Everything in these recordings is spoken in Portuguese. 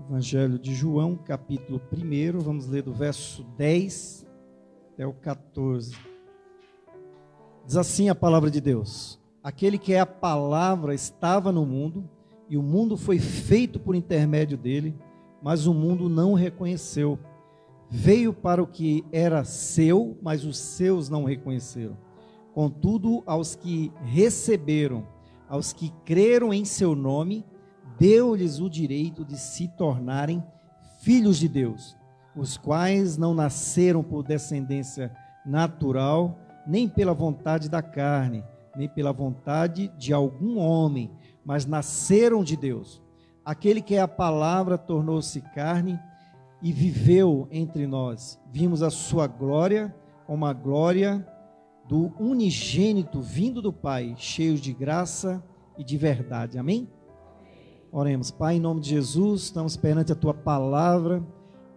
Evangelho de João, capítulo 1, vamos ler do verso 10 até o 14. Diz assim a palavra de Deus: Aquele que é a palavra estava no mundo, e o mundo foi feito por intermédio dele, mas o mundo não o reconheceu. Veio para o que era seu, mas os seus não o reconheceram. Contudo, aos que receberam, aos que creram em seu nome, deu-lhes o direito de se tornarem filhos de Deus, os quais não nasceram por descendência natural, nem pela vontade da carne, nem pela vontade de algum homem, mas nasceram de Deus. Aquele que é a palavra tornou-se carne e viveu entre nós. Vimos a sua glória, como a glória do unigênito vindo do Pai, cheio de graça e de verdade. Amém? Oremos. Pai, em nome de Jesus, estamos perante a Tua palavra,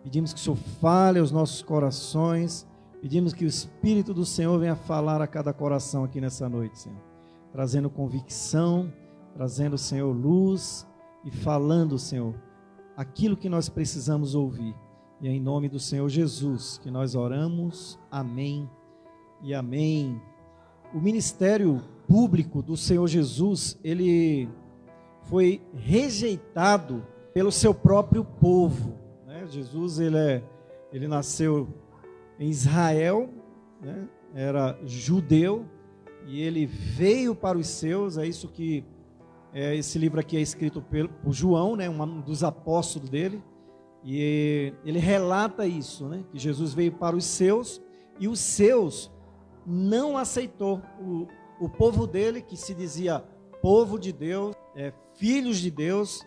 pedimos que o Senhor fale aos nossos corações, pedimos que o Espírito do Senhor venha falar a cada coração aqui nessa noite, Senhor, trazendo convicção, trazendo, Senhor, luz e falando, Senhor, aquilo que nós precisamos ouvir. E é em nome do Senhor Jesus que nós oramos. Amém e amém. O ministério público do Senhor Jesus, ele foi rejeitado pelo seu próprio povo, né? Jesus, ele nasceu em Israel, né? Era judeu, e ele veio para os seus. É isso que esse livro aqui é escrito por João, né? Um dos apóstolos dele, e ele relata isso, né? Que Jesus veio para os seus, e os seus não aceitou. O povo dele, que se dizia povo de Deus, filhos de Deus,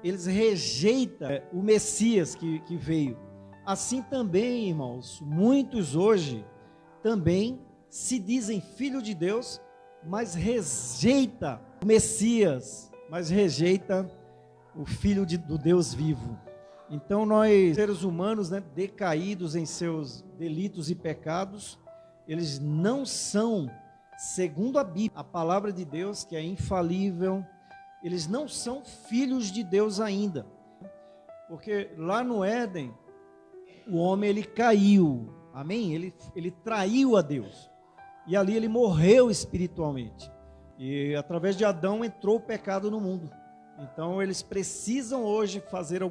eles rejeitam o Messias que veio. Assim também, irmãos, muitos hoje também se dizem filho de Deus, mas rejeita o Messias, mas rejeita o Filho do Deus vivo. Então nós, seres humanos, né, decaídos em seus delitos e pecados, eles não são, segundo a Bíblia, a palavra de Deus, que é infalível, eles não são filhos de Deus ainda. Porque lá no Éden, o homem ele caiu, amém? Ele traiu a Deus. E ali ele morreu espiritualmente. E através de Adão entrou o pecado no mundo. Então eles precisam hoje fazer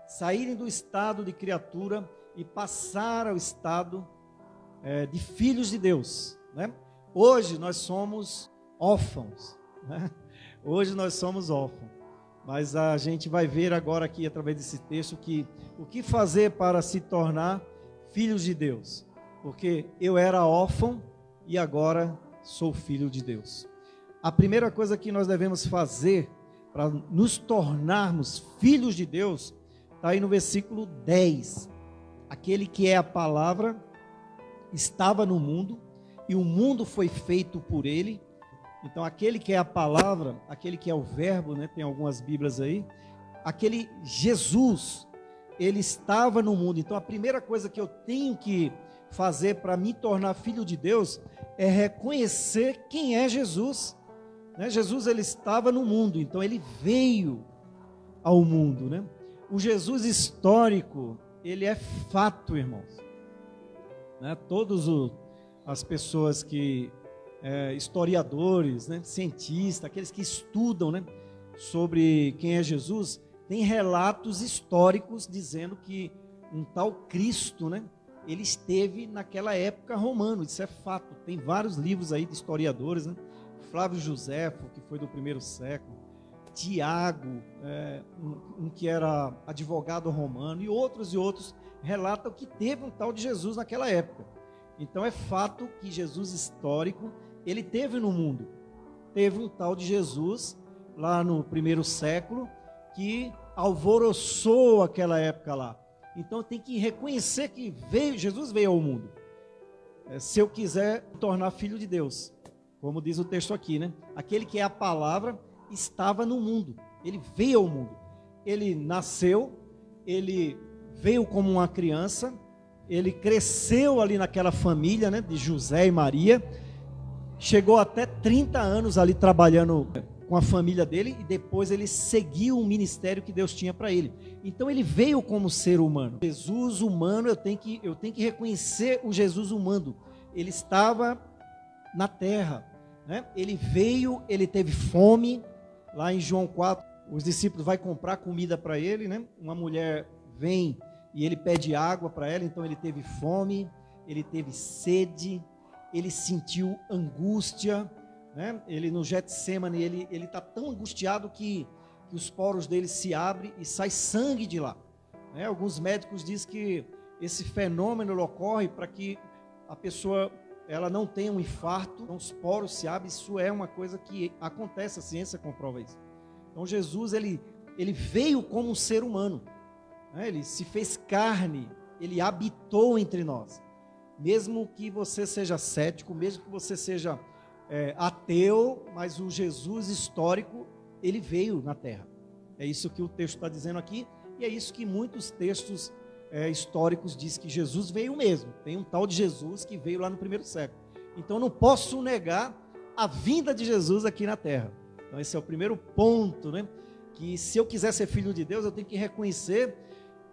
saírem do estado de criatura e passar ao estado de filhos de Deus, né? Hoje nós somos órfãos, né? Hoje nós somos órfãos. Mas a gente vai ver agora aqui, através desse texto, que o que fazer para se tornar filhos de Deus. Porque eu era órfão e agora sou filho de Deus. A primeira coisa que nós devemos fazer para nos tornarmos filhos de Deus, está aí no versículo 10. Aquele que é a palavra estava no mundo, e o mundo foi feito por ele. Então aquele que é a palavra, aquele que é o verbo, né? Tem algumas bíblias aí. Aquele Jesus, ele estava no mundo. Então a primeira coisa que eu tenho que fazer para me tornar filho de Deus é reconhecer quem é Jesus, né? Jesus, ele estava no mundo, então ele veio ao mundo, né? O Jesus histórico, ele é fato, irmãos, né? As pessoas que historiadores, né, cientistas, aqueles que estudam, né, sobre quem é Jesus, tem relatos históricos dizendo que um tal Cristo, né, ele esteve naquela época romano. Isso é fato. Tem vários livros aí de historiadores, né? Flávio Joséfo, que foi do primeiro século, Tiago, um que era advogado romano, e outros relatam que teve um tal de Jesus naquela época. Então é fato que Jesus histórico, ele teve no mundo. Teve um tal de Jesus lá no primeiro século que alvoroçou aquela época lá. Então tem que reconhecer que Jesus veio ao mundo. Se eu quiser tornar filho de Deus, como diz o texto aqui, né? Aquele que é a palavra estava no mundo. Ele veio ao mundo. Ele nasceu, ele veio como uma criança, ele cresceu ali naquela família, né, de José e Maria, chegou até 30 anos ali trabalhando com a família dele e depois ele seguiu o ministério que Deus tinha para ele. Então ele veio como ser humano. Jesus humano, eu tenho que reconhecer o Jesus humano. Ele estava na terra, né? Ele veio, ele teve fome. Lá em João 4, os discípulos vão comprar comida para ele, né? Uma mulher vem e ele pede água para ela, então ele teve fome, ele teve sede, ele sentiu angústia, né? Ele no Getsemane, ele está tão angustiado que os poros dele se abrem e sai sangue de lá, né? Alguns médicos dizem que esse fenômeno ocorre para que a pessoa ela não tenha um infarto, então os poros se abrem. Isso é uma coisa que acontece, a ciência comprova isso. Então Jesus ele veio como um ser humano, né? Ele se fez carne, ele habitou entre nós. Mesmo que você seja cético, mesmo que você seja ateu, mas o Jesus histórico, ele veio na terra. É isso que o texto está dizendo aqui, e é isso que muitos textos históricos dizem, que Jesus veio mesmo. Tem um tal de Jesus que veio lá no primeiro século. Então eu não posso negar a vinda de Jesus aqui na terra. Então esse é o primeiro ponto, né? Que se eu quiser ser filho de Deus, eu tenho que reconhecer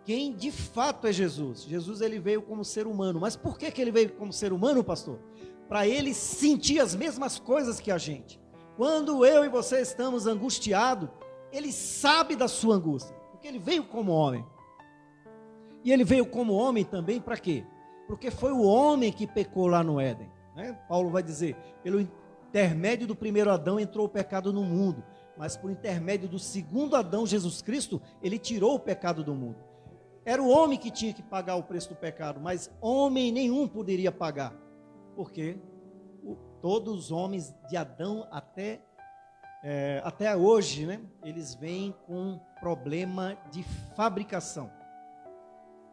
quem de fato é Jesus. Jesus ele veio como ser humano. Mas por que ele veio como ser humano, pastor? Para ele sentir as mesmas coisas que a gente. Quando eu e você estamos angustiados, ele sabe da sua angústia, porque ele veio como homem. E ele veio como homem também para quê? Porque foi o homem que pecou lá no Éden, né? Paulo vai dizer, pelo intermédio do primeiro Adão entrou o pecado no mundo, mas por intermédio do segundo Adão, Jesus Cristo, ele tirou o pecado do mundo. Era o homem que tinha que pagar o preço do pecado, mas homem nenhum poderia pagar. Porque todos os homens de Adão até hoje, né, eles vêm com problema de fabricação,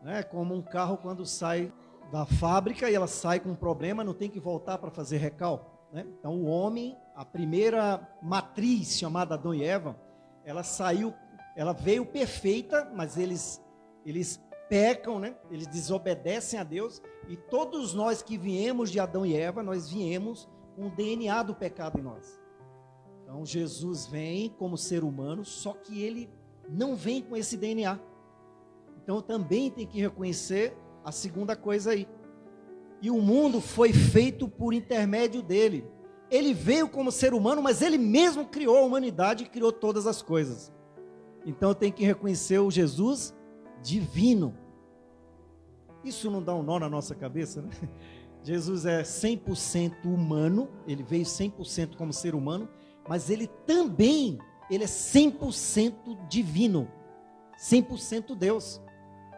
né? Como um carro quando sai da fábrica e ela sai com um problema, não tem que voltar para fazer recal, né? Então o homem, a primeira matriz chamada Adão e Eva, ela veio perfeita, mas eles pecam, né? Eles desobedecem a Deus, e todos nós que viemos de Adão e Eva, nós viemos com o DNA do pecado em nós. Então Jesus vem como ser humano, só que ele não vem com esse DNA. Então também tem que reconhecer a segunda coisa aí. E o mundo foi feito por intermédio dele. Ele veio como ser humano, mas ele mesmo criou a humanidade e criou todas as coisas. Então tem que reconhecer o Jesus divino. Isso não dá um nó na nossa cabeça, né? Jesus é 100% humano, ele veio 100% como ser humano, mas ele é 100% divino, 100% Deus.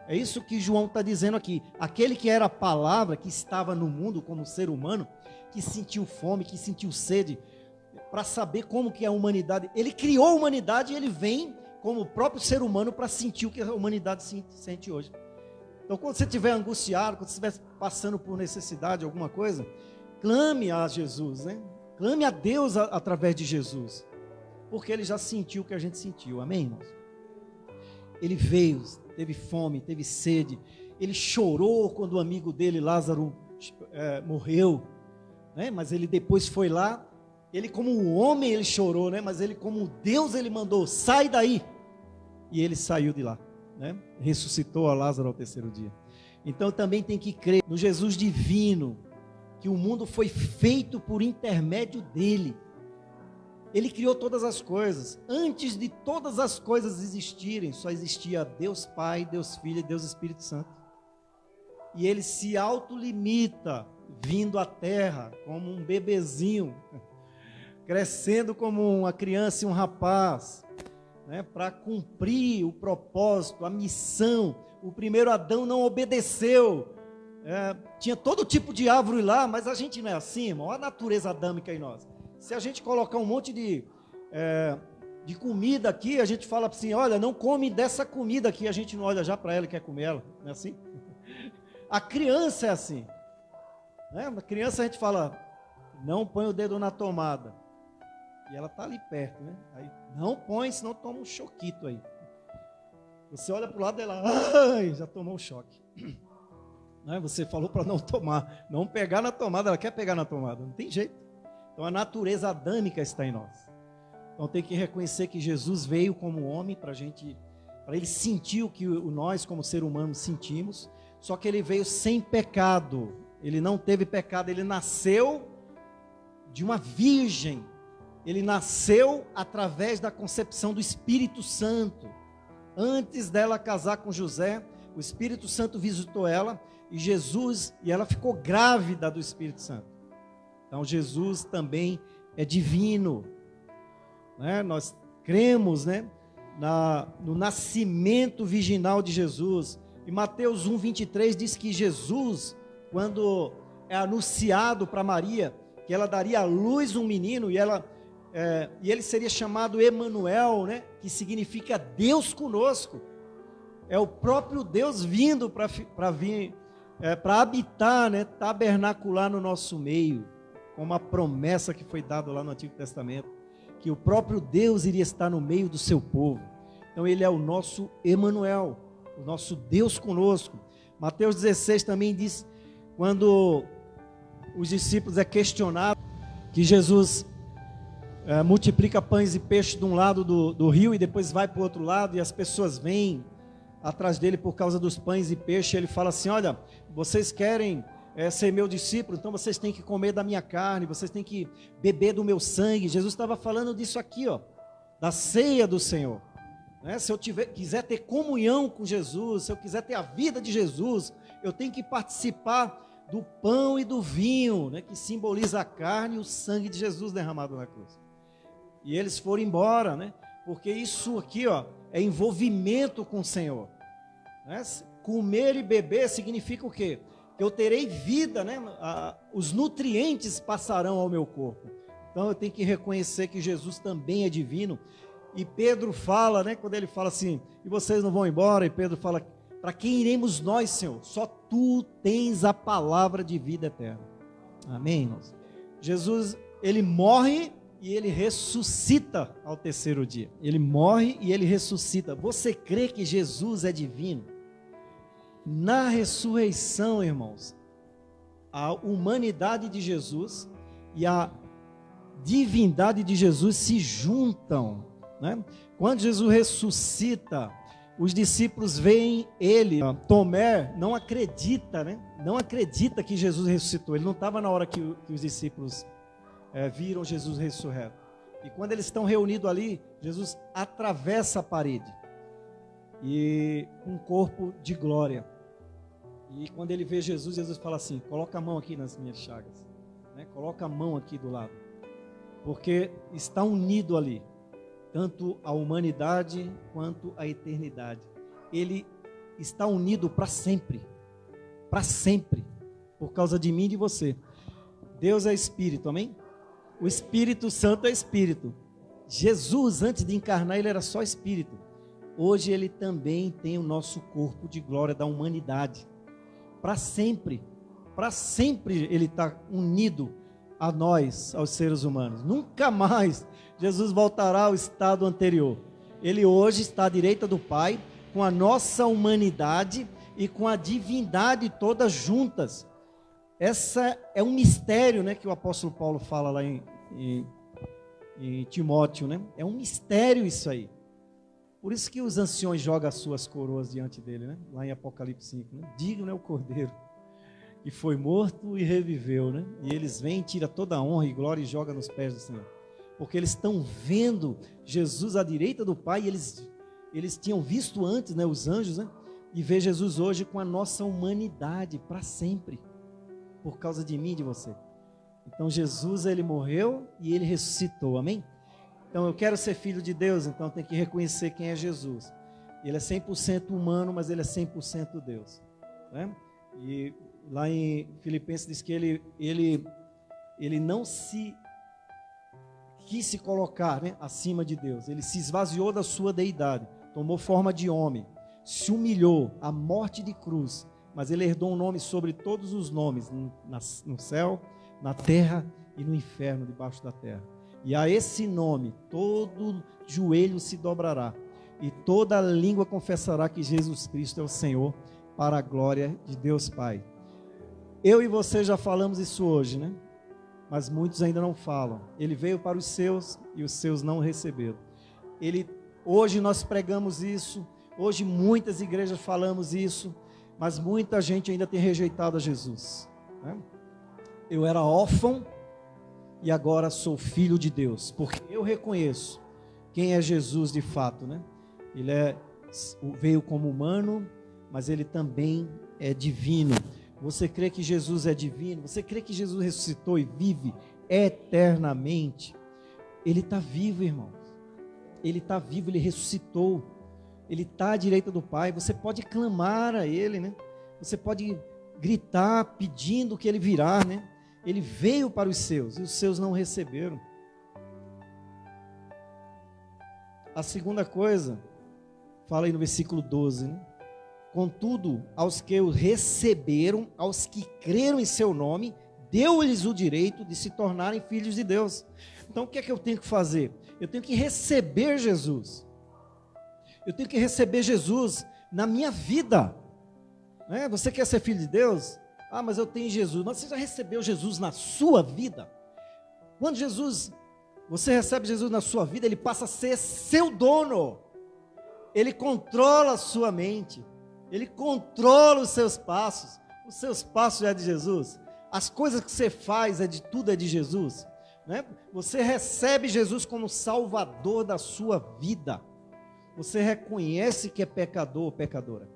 É isso que João está dizendo aqui. Aquele que era a palavra, que estava no mundo como ser humano, que sentiu fome, que sentiu sede, para saber como que é a humanidade. Ele criou a humanidade e ele vem como o próprio ser humano para sentir o que a humanidade sente hoje. Então, quando você estiver angustiado, quando você estiver passando por necessidade, alguma coisa, clame a Jesus, né? Clame a Deus através de Jesus, porque ele já sentiu o que a gente sentiu, amém, irmãos? Ele veio, teve fome, teve sede, ele chorou quando o amigo dele, Lázaro, morreu, né? Mas ele depois foi lá, ele como um homem ele chorou, né? Mas ele como Deus ele mandou, sai daí, e ele saiu de lá, né? Ressuscitou a Lázaro ao terceiro dia. Então também tem que crer no Jesus divino, que o mundo foi feito por intermédio dele. Ele criou todas as coisas. Antes de todas as coisas existirem, só existia Deus Pai, Deus Filho e Deus Espírito Santo. E ele se autolimita, vindo à terra como um bebezinho, crescendo como uma criança e um rapaz, né, para cumprir o propósito, a missão. O primeiro Adão não obedeceu. Tinha todo tipo de árvore lá, mas a gente não é assim, irmão. Olha a natureza adâmica em nós. Se a gente colocar um monte de comida aqui, a gente fala assim, olha, não come dessa comida aqui, a gente não olha já para ela e quer comer ela, não é assim? A criança é assim, né? A criança a gente fala, não põe o dedo na tomada, e ela está ali perto, né? Aí, não põe, senão toma um choquito aí. Você olha para o lado dela, ai, já tomou um choque. Né? Você falou para não tomar, não pegar na tomada, ela quer pegar na tomada, não tem jeito. Então a natureza adâmica está em nós. Então tem que reconhecer que Jesus veio como homem para ele sentir o que nós como ser humano sentimos, só que ele veio sem pecado, ele não teve pecado, ele nasceu de uma virgem, ele nasceu através da concepção do Espírito Santo. Antes dela casar com José, o Espírito Santo visitou ela e ela ficou grávida do Espírito Santo. Então Jesus também é divino, né? Nós cremos, né, no nascimento virginal de Jesus. E Mateus 1:23 diz que Jesus, quando é anunciado para Maria que ela daria à luz um menino e ele seria chamado Emanuel, né, que significa Deus conosco. É o próprio Deus vindo para habitar, né, tabernacular no nosso meio, como a promessa que foi dada lá no Antigo Testamento, que o próprio Deus iria estar no meio do seu povo. Então ele é o nosso Emanuel, o nosso Deus conosco. Mateus 16 também diz, quando os discípulos é questionado, que Jesus multiplica pães e peixes de um lado do rio e depois vai para o outro lado, e as pessoas vêm atrás dele por causa dos pães e peixes. Ele fala assim: olha, vocês querem ser meu discípulo, então vocês têm que comer da minha carne, vocês têm que beber do meu sangue. Jesus estava falando disso aqui, ó, da ceia do Senhor, né? Se eu quiser ter comunhão com Jesus, se eu quiser ter a vida de Jesus, eu tenho que participar do pão e do vinho, né, que simboliza a carne e o sangue de Jesus derramado na cruz. E eles foram embora, né, porque isso aqui, ó, é envolvimento com o Senhor, né? Comer e beber significa o quê? Que eu terei vida, né? Os nutrientes passarão ao meu corpo. Então eu tenho que reconhecer que Jesus também é divino. E Pedro fala, né, quando ele fala assim: e vocês não vão embora? E Pedro fala: para quem iremos nós, Senhor? Só tu tens a palavra de vida eterna. Amém, irmãos? Jesus, ele morre e ele ressuscita ao terceiro dia. Ele morre e ele ressuscita. Você crê que Jesus é divino? Na ressurreição, irmãos, a humanidade de Jesus e a divindade de Jesus se juntam, né? Quando Jesus ressuscita, os discípulos veem ele. Tomé não acredita, né? Não acredita que Jesus ressuscitou. Ele não estava na hora que os discípulos viram Jesus ressurreto. E quando eles estão reunidos ali, Jesus atravessa a parede e um corpo de glória. E quando ele vê Jesus, Jesus fala assim: coloca a mão aqui nas minhas chagas, né? Coloca a mão aqui do lado, porque está unido ali tanto a humanidade quanto a eternidade. Ele está unido para sempre, por causa de mim e de você. Deus é Espírito, amém? O Espírito Santo é Espírito. Jesus, antes de encarnar, ele era só Espírito. Hoje ele também tem o nosso corpo de glória da humanidade. Para sempre ele está unido a nós, aos seres humanos. Nunca mais Jesus voltará ao estado anterior. Ele hoje está à direita do Pai, com a nossa humanidade e com a divindade todas juntas. Essa é um mistério, né, que o apóstolo Paulo fala lá em Timóteo, né? É um mistério isso aí. Por isso que os anciões jogam as suas coroas diante dele, né? Lá em Apocalipse 5, né? Digno é o Cordeiro, que foi morto e reviveu, né? E eles vêm, tiram toda a honra e glória e jogam nos pés do Senhor. Porque eles estão vendo Jesus à direita do Pai, e eles tinham visto antes, né, os anjos, né? E vê Jesus hoje com a nossa humanidade para sempre, por causa de mim e de você. Então Jesus, ele morreu e ele ressuscitou, amém? Então eu quero ser filho de Deus, então tem que reconhecer quem é Jesus. Ele é 100% humano, mas ele é 100% Deus, né? E lá em Filipenses diz que ele não quis se colocar, né, acima de Deus. Ele se esvaziou da sua deidade, tomou forma de homem, se humilhou à morte de cruz, mas ele herdou um nome sobre todos os nomes, no céu, na terra e no inferno, debaixo da terra. E a esse nome todo joelho se dobrará e toda língua confessará que Jesus Cristo é o Senhor, para a glória de Deus Pai. Eu e você já falamos isso hoje, né? mas muitos ainda não falam. Ele veio para os seus e os seus não receberam. Hoje nós pregamos isso, hoje muitas igrejas falamos isso, mas muita gente ainda tem rejeitado a Jesus, né? Eu era órfão e agora sou filho de Deus, porque eu reconheço quem é Jesus de fato, né? Ele veio como humano, mas ele também é divino. Você crê que Jesus é divino? Você crê que Jesus ressuscitou e vive eternamente? Ele está vivo, irmãos. Ele está vivo, ele ressuscitou. Ele está à direita do Pai. Você pode clamar a ele, né? Você pode gritar pedindo que ele virá, né? Ele veio para os seus e os seus não receberam. A segunda coisa, fala aí no versículo 12, né? Contudo, aos que o receberam, aos que creram em seu nome, deu-lhes o direito de se tornarem filhos de Deus. Então, o que é que eu tenho que fazer? Eu tenho que receber Jesus. Eu tenho que receber Jesus na minha vida, né? Você quer ser filho de Deus? Ah, mas eu tenho Jesus. Mas você já recebeu Jesus na sua vida? Quando você recebe Jesus na sua vida, ele passa a ser seu dono. Ele controla a sua mente. Ele controla os seus passos. Os seus passos é de Jesus. As coisas que você faz tudo é de Jesus, né? Você recebe Jesus como Salvador da sua vida. Você reconhece que é pecador ou pecadora,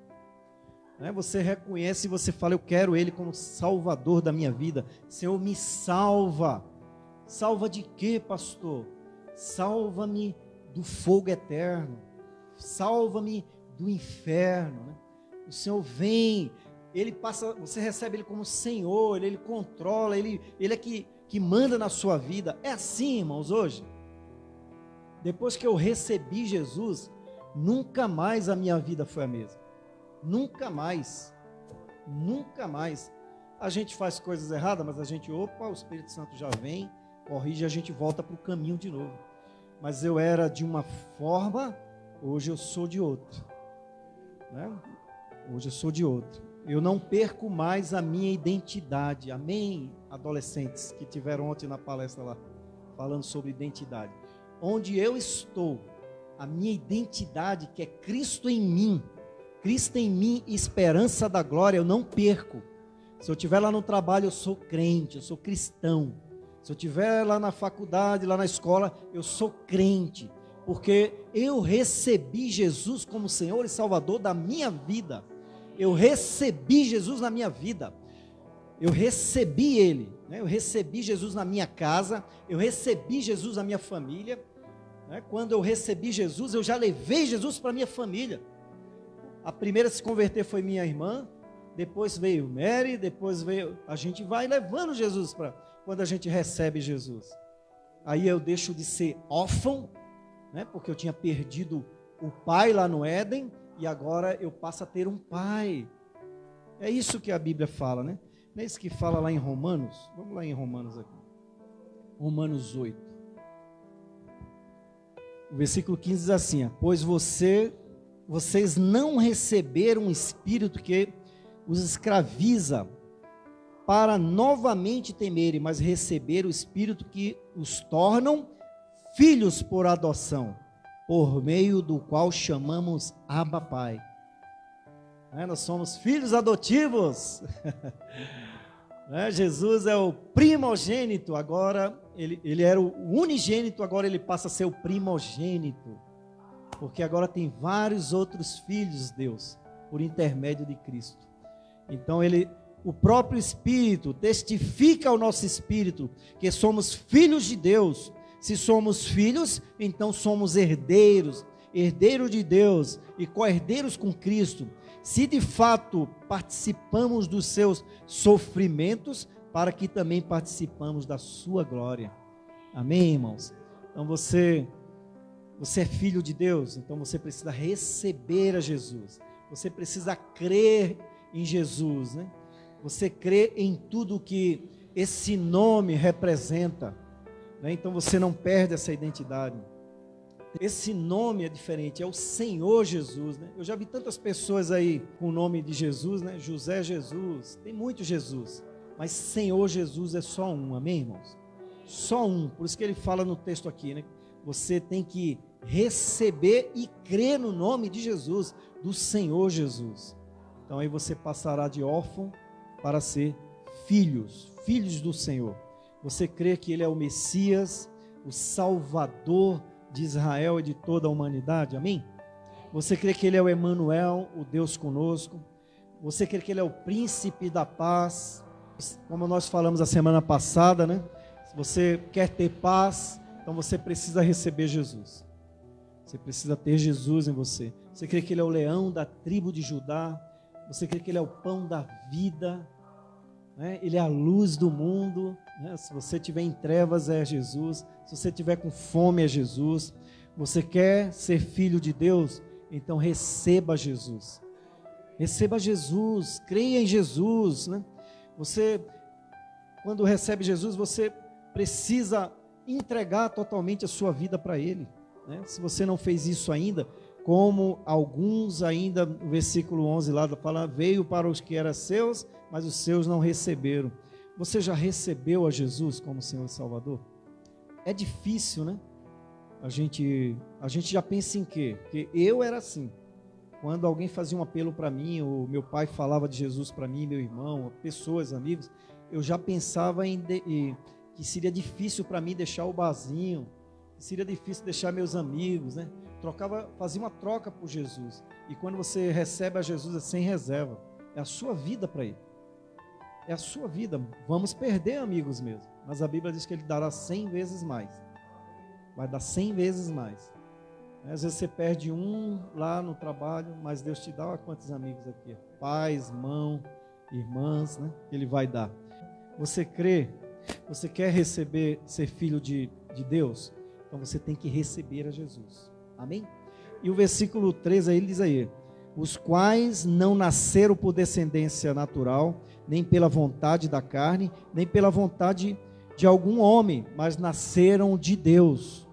né? Você reconhece e você fala: eu quero Ele como Salvador da minha vida. Senhor, me salva. Salva de quê, pastor? Salva-me do fogo eterno. Salva-me do inferno, né? O Senhor vem, Ele passa, você recebe Ele como Senhor, Ele controla, Ele é que manda na sua vida. É assim, irmãos, hoje. Depois que eu recebi Jesus, nunca mais a minha vida foi a mesma. Nunca mais. Nunca mais. A gente faz coisas erradas, mas a gente, o Espírito Santo já vem, corrige e a gente volta para o caminho de novo. Mas eu era de uma forma, hoje eu sou de outra, né? Hoje eu sou de outro. Eu não perco mais a minha identidade. Amém, adolescentes que tiveram ontem na palestra lá, falando sobre identidade. Onde eu estou, a minha identidade, que é Cristo em mim, esperança da glória, eu não perco. Se eu estiver lá no trabalho, eu sou crente, eu sou cristão. Se eu estiver lá na faculdade, lá na escola, eu sou crente. Porque eu recebi Jesus como Senhor e Salvador da minha vida. Eu recebi Jesus na minha vida. Eu recebi Ele, né? Eu recebi Jesus na minha casa. Eu recebi Jesus na minha família, né? Quando eu recebi Jesus, eu já levei Jesus para a minha família. A primeira a se converter foi minha irmã. Depois veio Mary. Depois veio... A gente vai levando Jesus para... Quando a gente recebe Jesus. Aí eu deixo de ser órfão, né? Porque eu tinha perdido o pai lá no Éden, e agora eu passo a ter um pai. É isso que a Bíblia fala, né? Não é isso que fala lá em Romanos? Vamos lá em Romanos aqui. Romanos 8. O versículo 15 diz assim: pois vocês não receberam um espírito que os escraviza para novamente temerem, mas receberam o espírito que os tornam filhos por adoção, por meio do qual chamamos Abba Pai. Nós somos filhos adotivos. Jesus é o primogênito, agora ele era o unigênito, agora ele passa a ser o primogênito, porque agora tem vários outros filhos, Deus, por intermédio de Cristo. Então o próprio Espírito testifica ao nosso espírito que somos filhos de Deus. Se somos filhos, então somos herdeiros de Deus e co-herdeiros com Cristo. Se de fato participamos dos seus sofrimentos, para que também participamos da sua glória. Amém, irmãos? Então você é filho de Deus, então você precisa receber a Jesus. Você precisa crer em Jesus, né? Você crê em tudo que esse nome representa, né? Então você não perde essa identidade. Esse nome é diferente, é o Senhor Jesus, né? Eu já vi tantas pessoas aí com o nome de Jesus, né? José Jesus, tem muito Jesus, mas Senhor Jesus é só um, amém, irmãos? Só um. Por isso que ele fala no texto aqui, né? Você tem que receber e crer no nome de Jesus, do Senhor Jesus. Então aí você passará de órfão para ser filhos do Senhor. Você crê que Ele é o Messias, o Salvador de Israel e de toda a humanidade, amém? Você crê que Ele é o Emanuel, o Deus conosco? Você crê que Ele é o Príncipe da Paz? Como nós falamos a semana passada, né? Se você quer ter paz, então você precisa receber Jesus. Você precisa ter Jesus em você. Você crê que Ele é o leão da tribo de Judá? Você crê que Ele é o pão da vida? Né? Ele é a luz do mundo. Né? Se você estiver em trevas, é Jesus. Se você estiver com fome, é Jesus. Você quer ser filho de Deus? Então receba Jesus. Receba Jesus. Creia em Jesus. Né? Você, quando recebe Jesus, você precisa entregar totalmente a sua vida para Ele. Né? Se você não fez isso ainda, como alguns ainda, no versículo 11 lá fala, veio para os que eram seus, mas os seus não receberam. Você já recebeu a Jesus como Senhor e Salvador? É difícil, né? A gente já pensa em quê? Porque eu era assim. Quando alguém fazia um apelo para mim, ou meu pai falava de Jesus para mim, meu irmão, pessoas, amigos, eu já pensava que seria difícil para mim deixar o barzinho, que seria difícil deixar meus amigos, né? Fazia uma troca por Jesus. E quando você recebe a Jesus, é sem reserva. É a sua vida para Ele. É a sua vida. Vamos perder amigos mesmo. Mas a Bíblia diz que Ele dará 100 vezes mais. Vai dar 100 vezes mais. Às vezes você perde um lá no trabalho, mas Deus te dá quantos amigos aqui? Pais, irmãs, né? Ele vai dar. Você crê? Você quer ser filho de Deus? Então você tem que receber a Jesus. Amém? E o versículo 13 aí, ele diz aí, os quais não nasceram por descendência natural, nem pela vontade da carne, nem pela vontade de algum homem, mas nasceram de Deus.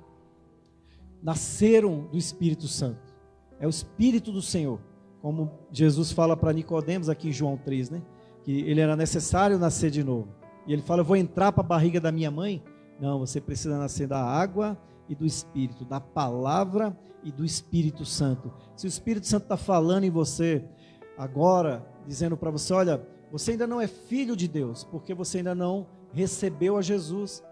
Nasceram do Espírito Santo. É o Espírito do Senhor. Como Jesus fala para Nicodemos aqui em João 3, né? Que ele era necessário nascer de novo. E ele fala, eu vou entrar para a barriga da minha mãe? Não, você precisa nascer da água e do Espírito, da palavra e do Espírito Santo. Se o Espírito Santo está falando em você agora, dizendo para você, olha, você ainda não é filho de Deus, porque você ainda não recebeu a Jesus,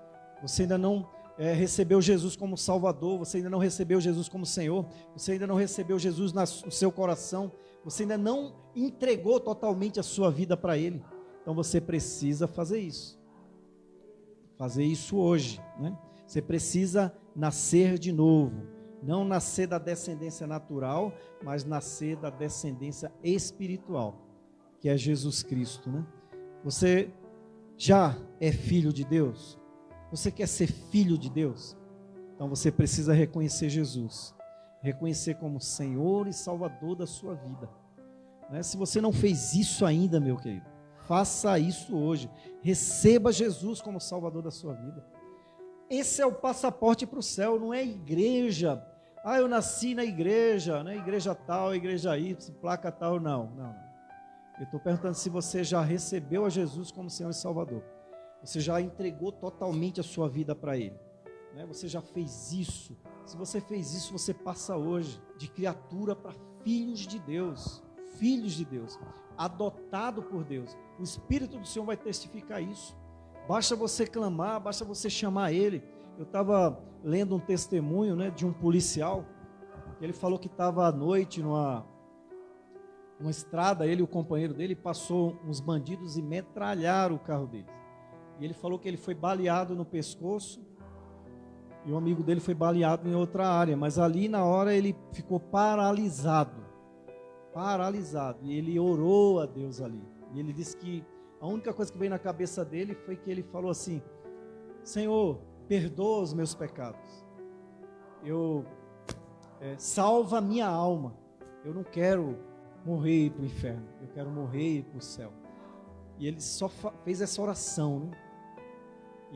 você ainda não recebeu Jesus como Salvador, você ainda não recebeu Jesus como Senhor, você ainda não recebeu Jesus no seu coração, você ainda não entregou totalmente a sua vida para Ele. Então você precisa fazer isso hoje, né? Você precisa nascer de novo, não nascer da descendência natural, mas nascer da descendência espiritual, que é Jesus Cristo, né? Você já é filho de Deus? Você quer ser filho de Deus? Então você precisa reconhecer Jesus, reconhecer como Senhor e Salvador da sua vida, né? Se você não fez isso ainda, meu querido, faça isso hoje. Receba Jesus como Salvador da sua vida. Esse é o passaporte para o céu, não é igreja. Ah, eu nasci na igreja, né? Igreja tal, igreja Y, placa tal, não. Eu estou perguntando se você já recebeu a Jesus como Senhor e Salvador. Você já entregou totalmente a sua vida para Ele, né? Você já fez isso. Se você fez isso, você passa hoje de criatura para filhos de Deus, adotado por Deus. O Espírito do Senhor vai testificar isso. Basta você clamar, basta você chamar Ele. Eu estava lendo um testemunho, né, de um policial. Ele falou que estava à noite numa estrada, ele e o companheiro dele, passou uns bandidos e metralharam o carro dele. E ele falou que ele foi baleado no pescoço e o amigo dele foi baleado em outra área. Mas ali na hora ele ficou paralisado. E ele orou a Deus ali. E ele disse que a única coisa que veio na cabeça dele foi que ele falou assim: Senhor, perdoa os meus pecados. Salva a minha alma. Eu não quero morrer e ir para o inferno. Eu quero morrer e ir para o céu. E ele só fez essa oração, né?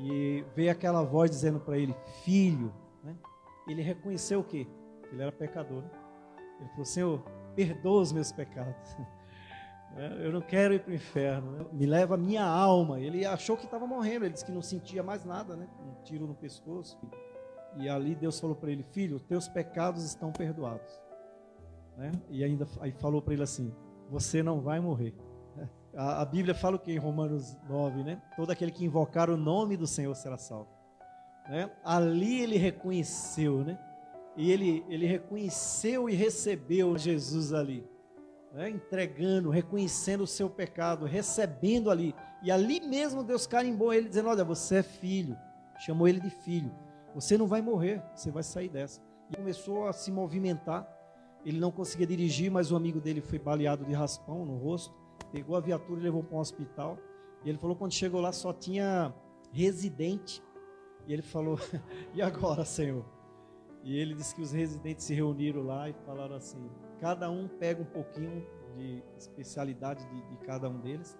E veio aquela voz dizendo para ele, filho, né? Ele reconheceu o quê? Ele era pecador, né? Ele falou, Senhor, perdoa os meus pecados. Eu não quero ir para o inferno, né? Me leva a minha alma. Ele achou que estava morrendo, ele disse que não sentia mais nada, né? Um tiro no pescoço. E ali Deus falou para ele: filho, os teus pecados estão perdoados, né? E ainda aí falou para ele assim: você não vai morrer. A Bíblia fala o que em Romanos 9, né? Todo aquele que invocar o nome do Senhor será salvo, né? Ali ele reconheceu, né? E ele reconheceu e recebeu Jesus ali, né? Entregando, reconhecendo o seu pecado, recebendo ali. E ali mesmo Deus carimbou ele, dizendo: olha, você é filho. Chamou ele de filho. Você não vai morrer, você vai sair dessa. E começou a se movimentar. Ele não conseguia dirigir, mas o amigo dele foi baleado de raspão no rosto. Pegou a viatura e levou para um hospital. E ele falou que quando chegou lá só tinha residente. E ele falou: e agora, Senhor? E ele disse que os residentes se reuniram lá e falaram assim: cada um pega um pouquinho de especialidade de cada um deles,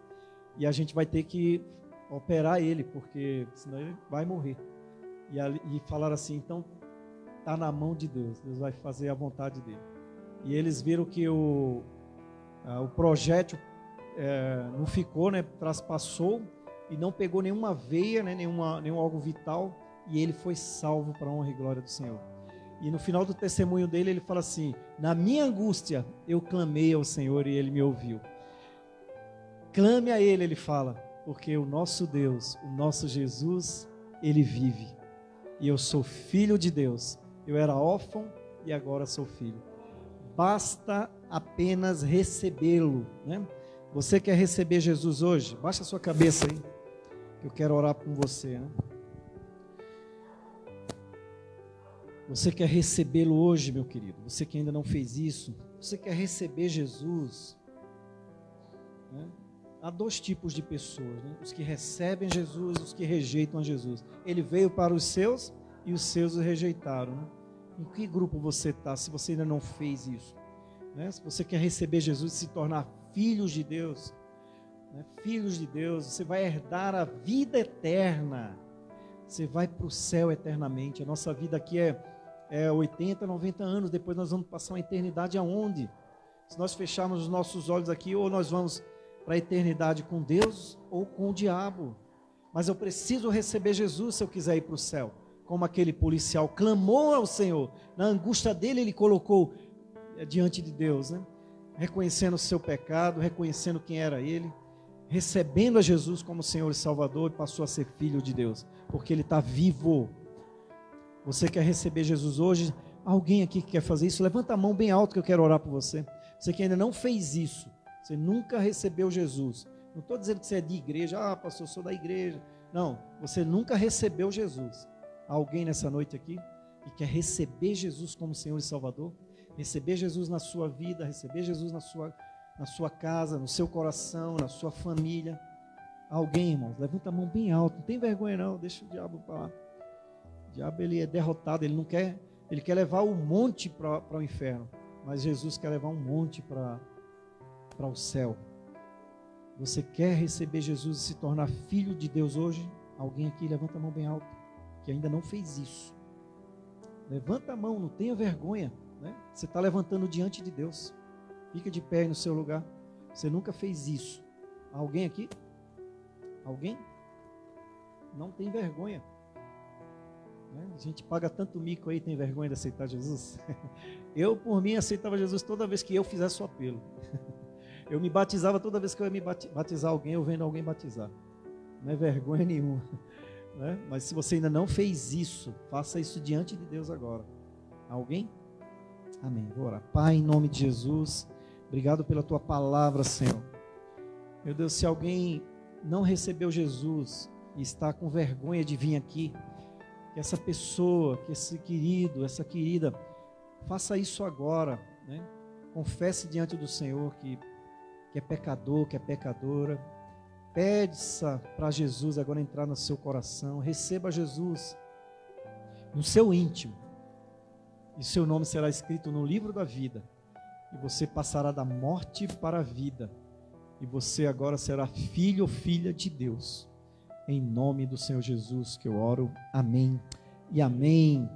e a gente vai ter que operar ele, porque senão ele vai morrer. E falaram assim: então está na mão de Deus, Deus vai fazer a vontade dele. E eles viram que o projétil não ficou, né, traspassou e não pegou nenhuma veia, né, nenhum órgão vital, e ele foi salvo para a honra e glória do Senhor. E no final do testemunho dele, ele fala assim: na minha angústia, eu clamei ao Senhor e Ele me ouviu. Clame a Ele, ele fala, porque o nosso Deus, o nosso Jesus, Ele vive. E eu sou filho de Deus. Eu era órfão e agora sou filho. Basta apenas recebê-lo, né? Você quer receber Jesus hoje? Baixa a sua cabeça aí, que eu quero orar com você, né? Você quer recebê-lo hoje, meu querido? Você que ainda não fez isso, você quer receber Jesus, né? Há dois tipos de pessoas, né? Os que recebem Jesus e os que rejeitam a Jesus. Ele veio para os seus e os seus o rejeitaram, né? Em que grupo você está, se você ainda não fez isso, né? Se você quer receber Jesus e se tornar filhos de Deus, né? Filhos de Deus, você vai herdar a vida eterna. Você vai para o céu eternamente. A nossa vida aqui é 80, 90 anos, depois nós vamos passar uma eternidade aonde? Se nós fecharmos os nossos olhos aqui, ou nós vamos para a eternidade com Deus, ou com o diabo. Mas eu preciso receber Jesus se eu quiser ir para o céu. Como aquele policial clamou ao Senhor, na angústia dele ele colocou diante de Deus, né? Reconhecendo o seu pecado, reconhecendo quem era ele, recebendo a Jesus como Senhor e Salvador, e passou a ser filho de Deus, porque ele está vivo. Você quer receber Jesus hoje? Alguém aqui que quer fazer isso? Levanta a mão bem alto que eu quero orar por você. Você que ainda não fez isso, você nunca recebeu Jesus. Não estou dizendo que você é de igreja, pastor, eu sou da igreja. Não, você nunca recebeu Jesus. Alguém nessa noite aqui que quer receber Jesus como Senhor e Salvador? Receber Jesus na sua vida, receber Jesus na sua casa, no seu coração, na sua família. Alguém, irmãos, levanta a mão bem alto. Não tem vergonha não, deixa o diabo para lá. O diabo, ele é derrotado, ele quer levar um monte para o inferno, mas Jesus quer levar um monte para o céu. Você quer receber Jesus e se tornar filho de Deus hoje? Alguém aqui, levanta a mão bem alto, que ainda não fez isso. Levanta a mão, não tenha vergonha, né? Você está levantando diante de Deus. Fica de pé aí no seu lugar. Você nunca fez isso. Alguém aqui? Alguém? Não tem vergonha. A gente paga tanto mico aí, tem vergonha de aceitar Jesus? Eu, por mim, aceitava Jesus toda vez que eu fizesse o apelo. Eu me batizava toda vez que eu ia me batizar alguém, eu vendo alguém batizar. Não é vergonha nenhuma, né? Mas se você ainda não fez isso, faça isso diante de Deus agora. Alguém? Amém. Vou orar. Pai, em nome de Jesus, obrigado pela tua palavra, Senhor. Meu Deus, se alguém não recebeu Jesus e está com vergonha de vir aqui, que essa pessoa, que esse querido, essa querida, faça isso agora, né? Confesse diante do Senhor que é pecador, que é pecadora. Peça para Jesus agora entrar no seu coração. Receba Jesus no seu íntimo. E seu nome será escrito no livro da vida. E você passará da morte para a vida. E você agora será filho ou filha de Deus. Em nome do Senhor Jesus que eu oro. Amém e amém.